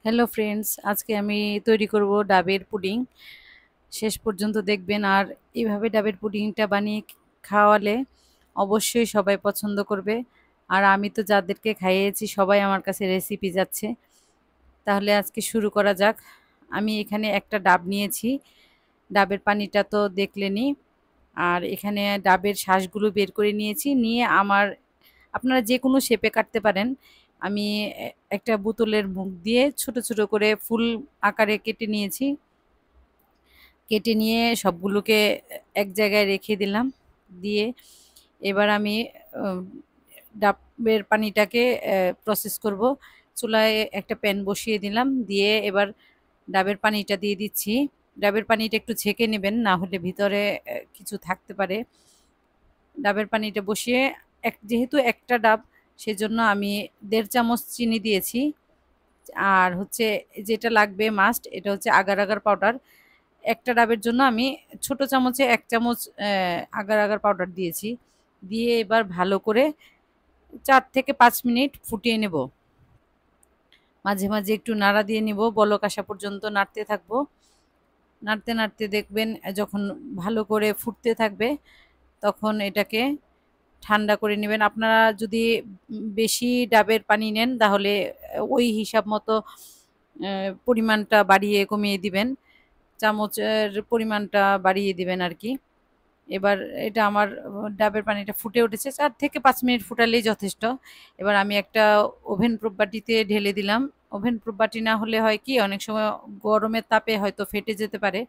Hello friends, আজকে আমি তৈরি করব ডাবের পুডিং। শেষ পর্যন্ত দেখবেন। আর এইভাবে ডাবের পুডিংটা বানিয়ে খাওয়ালে অবশ্যই সবাই পছন্দ করবে। আর আমি তো যাদেরকে খাইয়েছি সবাই আমার কাছে রেসিপি যাচ্ছে। তাহলে আজকে শুরু করা যাক। আমি এখানে একটা ডাব নিয়েছি। ডাবের পানিটা তো দেখলেনই। আর এখানে ডাবের শাঁসগুলো বের করে নিয়েছি। নিয়ে আপনারা যে কোনো শেপে কাটতে পারেন। আমি একটা বোতলের মুখ দিয়ে ছোট ছোট করে ফুল আকারে কেটে নিয়েছি। কেটে নিয়ে সবগুলোকে এক জায়গায় রেখে দিলাম। দিয়ে এবার আমি ডাবের পানিটাকে প্রসেস করব। চুলায় একটা প্যান বসিয়ে দিলাম। দিয়ে এবার ডাবের পানিটা দিয়ে দিচ্ছি। ডাবের পানিটা একটু ছেঁকে নেবেন, না হলে ভিতরে কিছু থাকতে পারে। ডাবের পানিটা বসিয়ে যেহেতু একটা ডাব, সেজন্য আমি 1.5 চামচ চিনি দিয়েছি। আর হচ্ছে যেটা লাগবে মাস্ট, এটা হচ্ছে আগার আগার পাউডার। একটা ডাবের জন্য আমি ছোট চামচে 1 চামচ আগার আগার পাউডার দিয়েছি। দিয়ে এবার ভালো করে 4 থেকে 5 মিনিট ফুটিয়ে নেব। মাঝে মাঝে একটু নাড়া দিয়ে নিব, বলক আসা পর্যন্ত নাড়তে থাকবো। নাড়তে নাড়তে দেখবেন যখন ভালো করে ফুটতে থাকবে, তখন এটাকে ঠান্ডা করে নেবেন। আপনারা যদি বেশি ডাবের পানি নেন, তাহলে ওই হিসাব মতো পরিমাণটা বাড়িয়ে কমিয়ে দিবেন। চামচের পরিমাণটা বাড়িয়ে দিবেন আর কি। এবার এটা আমার ডাবের পানিটা ফুটে উঠেছে। 4 থেকে 5 মিনিট ফুটালেই যথেষ্ট। এবার আমি একটা ওভেন প্রুফ বাটিতে ঢেলে দিলাম। ওভেন প্রুফ বাটি না হলে হয় কি, অনেক সময় গরমের তাপে হয়তো ফেটে যেতে পারে।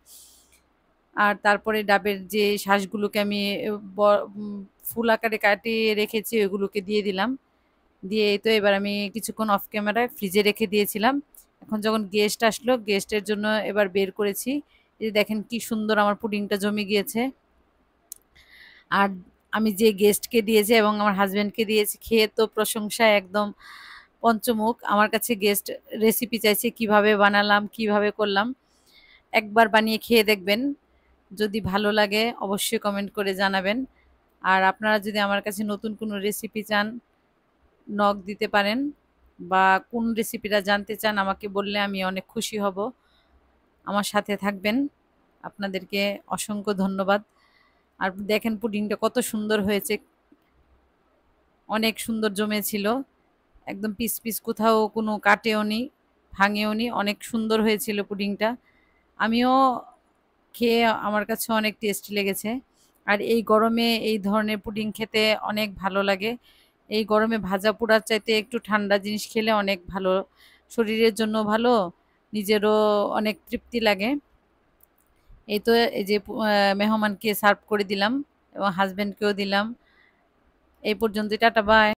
আর তারপরে ডাবের যে শাঁসগুলোকে আমি ব ফুল আকারে কাটিয়ে রেখেছি, ওইগুলোকে দিয়ে দিলাম। দিয়ে এই তো এবার আমি কিছুক্ষণ অফ ক্যামেরায় ফ্রিজে রেখে দিয়েছিলাম। এখন যখন গেস্ট আসলো, গেস্টের জন্য এবার বের করেছি। এই যে দেখেন কি সুন্দর আমার পুডিংটা জমে গিয়েছে। আর আমি যে গেস্টকে দিয়েছি এবং আমার হাজব্যান্ডকে দিয়েছি, খেয়ে তো প্রশংসায় একদম পঞ্চমুখ। আমার কাছে গেস্ট রেসিপি চাইছে, কিভাবে বানালাম, কিভাবে করলাম। একবার বানিয়ে খেয়ে দেখবেন। যদি ভালো লাগে অবশ্যই কমেন্ট করে জানাবেন। আর আপনারা যদি আমার কাছে নতুন কোনো রেসিপি চান, নক দিতে পারেন। বা কোন রেসিপিটা জানতে চান আমাকে বললে আমি অনেক খুশি হব। আমার সাথে থাকবেন। আপনাদেরকে অসংখ্য ধন্যবাদ। আর দেখেন পুডিংটা কত সুন্দর হয়েছে। অনেক সুন্দর জমেছিল। একদম পিস পিস, কোথাও কোনো কাটেও নি, ভাঙেও নি। অনেক সুন্দর হয়েছিল পুডিংটা। আমিও খেয়ে আমার কাছে অনেক টেস্টি লেগেছে। আর এই গরমে এই ধরনের পুডিং খেতে অনেক ভালো লাগে। এই গরমে ভাজা পোড়ার চাইতে একটু ঠান্ডা জিনিস খেলে অনেক ভালো। শরীরের জন্য ভালো, নিজেরও অনেক তৃপ্তি লাগে। এই তো এই যে মেহমানকে সার্ভ করে দিলাম এবং হাজবেন্ডকেও দিলাম। এই পর্যন্ত, টাটা বাই।